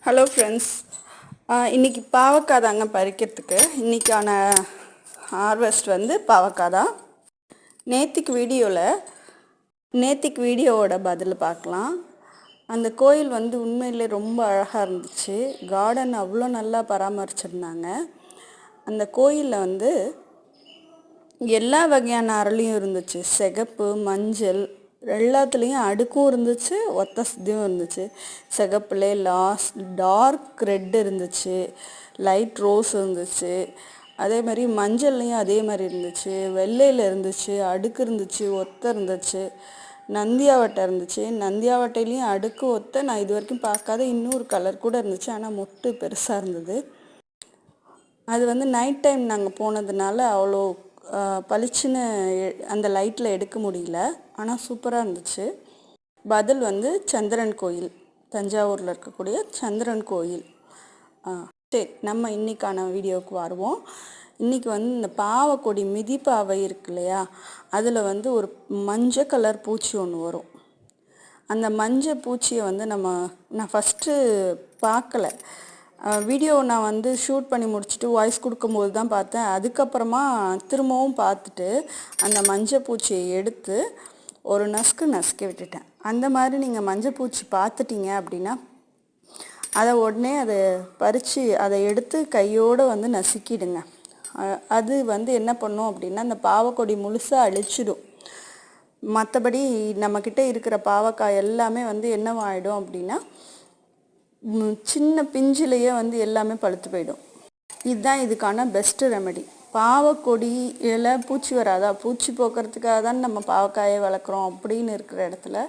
Hello friends, இன்றைக்கி பாவக்காய் தாங்க பறிக்கிறதுக்கு. இன்றைக்கான ஹார்வெஸ்ட் வந்து பாவக்காய் தான். நேத்திக்கு வீடியோவோட பதில் பார்க்கலாம். அந்த கோயில் வந்து உண்மையிலே ரொம்ப அழகாக இருந்துச்சு. கார்டன் அவ்வளோ நல்லா பராமரிச்சிருந்தாங்க. அந்த கோயிலில் வந்து எல்லா வகையான அரளியும் இருந்துச்சு. சிகப்பு, மஞ்சள் எல்லாத்துலேயும் அடுக்கும் இருந்துச்சு, ஒத்த சித்தியும் இருந்துச்சு. சிகப்புலே டார்க் ரெட் இருந்துச்சு, லைட் ரோஸ் இருந்துச்சு, அதே மாதிரி மஞ்சள்லேயும் அதே மாதிரி இருந்துச்சு, வெள்ளையில் இருந்துச்சு, அடுக்கு இருந்துச்சு, ஒத்த இருந்துச்சு, நந்தியாவட்டை இருந்துச்சு. நந்தியாவட்டையிலையும் அடுக்கு ஒத்த நான் இது வரைக்கும் பார்க்காத இன்னொரு கலர் கூட இருந்துச்சு. ஆனால் மொட்டு பெருசாக இருந்தது. அது வந்து நைட் டைம் நாங்கள் போனதுனால அவ்வளோ பளிச்சுன்னு அந்த லைட்டில் எடுக்க முடியல. ஆனால் சூப்பராக இருந்துச்சு. பதில் வந்து சந்திரன் கோயில், தஞ்சாவூரில் இருக்கக்கூடிய சந்திரன் கோயில். சரி, நம்ம இன்றைக்கான வீடியோவுக்கு வருவோம். இன்றைக்கி வந்து இந்த பாவக்கொடி மிதிப்பாவை இருக்கு இல்லையா, அதில் வந்து ஒரு மஞ்சள் கலர் பூச்சி ஒன்று வரும். அந்த மஞ்சள் பூச்சியை வந்து நான் ஃபஸ்ட்டு பார்க்கல. வீடியோ நான் வந்து ஷூட் பண்ணி முடிச்சுட்டு வாய்ஸ் கொடுக்கும்போது தான் பார்த்தேன். அதுக்கப்புறமா திரும்பவும் பார்த்துட்டு அந்த மஞ்சள் பூச்சியை எடுத்து ஒரு நசுக்கி விட்டுட்டேன். அந்த மாதிரி நீங்கள் மஞ்சள் பூச்சி பார்த்துட்டீங்க அப்படின்னா உடனே அதை பறித்து அதை எடுத்து கையோடு வந்து நசுக்கிடுங்க. அது வந்து என்ன பண்ணும் அப்படின்னா அந்த பாவக்கொடி முழுசாக அழிச்சிடும். மற்றபடி நம்மக்கிட்ட இருக்கிற பாவக்காய் எல்லாமே வந்து என்னவாயிடும் அப்படின்னா சின்ன பிஞ்சிலேயே வந்து எல்லாமே பழுத்து போயிடும். இதுதான் இதுக்கான பெஸ்ட்டு ரெமெடி. பாவக்கொடியில் பூச்சி வராதா, பூச்சி போக்குறதுக்காக தான் நம்ம பாவக்காயை வளர்க்குறோம் அப்படின்னு இருக்கிற இடத்துல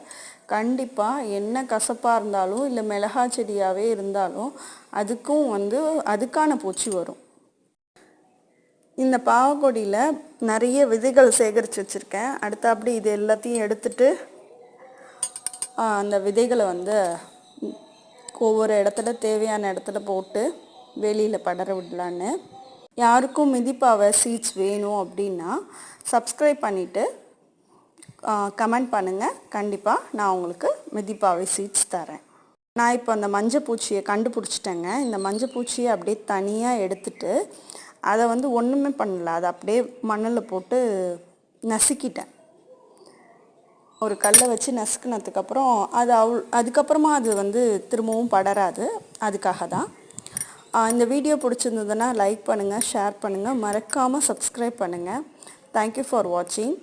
கண்டிப்பாக என்ன கசப்பாக இருந்தாலும் இல்லை மிளகா செடியாகவே இருந்தாலும் அதுக்கும் வந்து அதுக்கான பூச்சி வரும். இந்த பாவக்கொடியில் நிறைய விதைகள் சேகரித்து வச்சுருக்கேன். அடுத்தாப்படி இது எல்லாத்தையும் எடுத்துட்டு அந்த விதைகளை வந்து ஒவ்வொரு இடத்துல தேவையான இடத்துல போட்டு வெளியில் படர விடலான்னு. யாருக்கும் மிதிப்பாவை சீட்ஸ் வேணும் அப்படின்னா சப்ஸ்கிரைப் பண்ணிவிட்டு கமெண்ட் பண்ணுங்கள். கண்டிப்பாக நான் உங்களுக்கு மிதிப்பாவை சீட்ஸ் தரேன். நான் இப்போ அந்த மஞ்சள் பூச்சியை கண்டுபிடிச்சிட்டேங்க. இந்த மஞ்சள் பூச்சியை அப்படியே தனியாக எடுத்துட்டு அதை வந்து ஒன்றுமே பண்ணல, அதை அப்படியே மண்ணில் போட்டு நசுக்கிட்டேன். ஒரு கல்லை வச்சு நசுக்கினதுக்கப்புறம் அதுக்கப்புறமா அது வந்து திரும்பவும் படராது. அதுக்காக தான். இந்த வீடியோ பிடிச்சிருந்ததுன்னா லைக் பண்ணுங்கள், ஷேர் பண்ணுங்கள், மறக்காமல் சப்ஸ்கிரைப் பண்ணுங்கள். தேங்க்யூ ஃபார் வாட்சிங்.